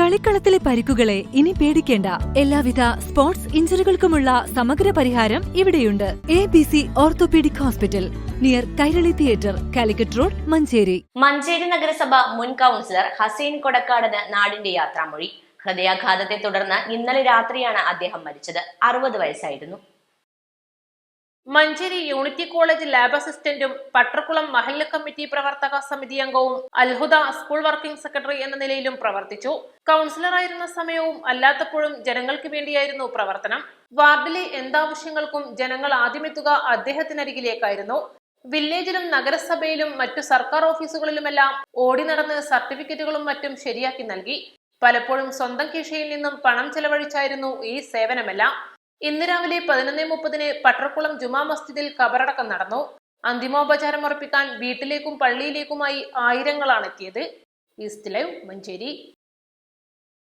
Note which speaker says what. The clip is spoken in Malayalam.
Speaker 1: കളിക്കളത്തിലെ പരിക്കുകളെ ഇനി പേടിക്കേണ്ട. എല്ലാവിധ സ്പോർട്സ് ഇഞ്ചുറികൾക്കുമുള്ള സമഗ്ര പരിഹാരം ഇവിടെയുണ്ട്. ABC orthopaedic hospital, near Kairali theatre, Calicut road, Manjeri.
Speaker 2: Manjeri നഗരസഭ മുൻ കൗൺസിലർ ഹസീൻ കൊടക്കാടന് നാടിന്റെ യാത്രാമൊഴി. ഹൃദയാഘാതത്തെ തുടർന്ന് ഇന്നലെ രാത്രിയാണ് അദ്ദേഹം മരിച്ചത്. 60 വയസ്സായിരുന്നു.
Speaker 3: മഞ്ചേരി യൂണിറ്റി കോളേജ് ലാബ് അസിസ്റ്റന്റും പട്ടർക്കുളം മഹല്ല കമ്മിറ്റി പ്രവർത്തക സമിതി അംഗവും അൽഹുദ സ്കൂൾ വർക്കിംഗ് സെക്രട്ടറി എന്ന നിലയിലും പ്രവർത്തിച്ചു. കൗൺസിലറായിരുന്ന സമയവും അല്ലാത്തപ്പോഴും ജനങ്ങൾക്ക് വേണ്ടിയായിരുന്നു പ്രവർത്തനം. വാർഡിലെ എന്താവശ്യങ്ങൾക്കും ജനങ്ങൾ ആദ്യമെത്തുക അദ്ദേഹത്തിനരികിലേക്കായിരുന്നു. വില്ലേജിലും നഗരസഭയിലും മറ്റു സർക്കാർ ഓഫീസുകളിലുമെല്ലാം ഓടി നടന്ന് സർട്ടിഫിക്കറ്റുകളും മറ്റും ശരിയാക്കി നൽകി. പലപ്പോഴും സ്വന്തം കീശയിൽ നിന്നും പണം ചെലവഴിച്ചായിരുന്നു ഈ സേവനമെല്ലാം. ഇന്ന് രാവിലെ 11:30 പട്ടർക്കുളം ജുമാ മസ്ജിദിൽ ഖബറടക്കം നടന്നു. അന്തിമോപചാരം അർപ്പിക്കാൻ വീട്ടിലേക്കും പള്ളിയിലേക്കുമായി ആയിരങ്ങളാണ് എത്തിയത്. East live, Manjeri.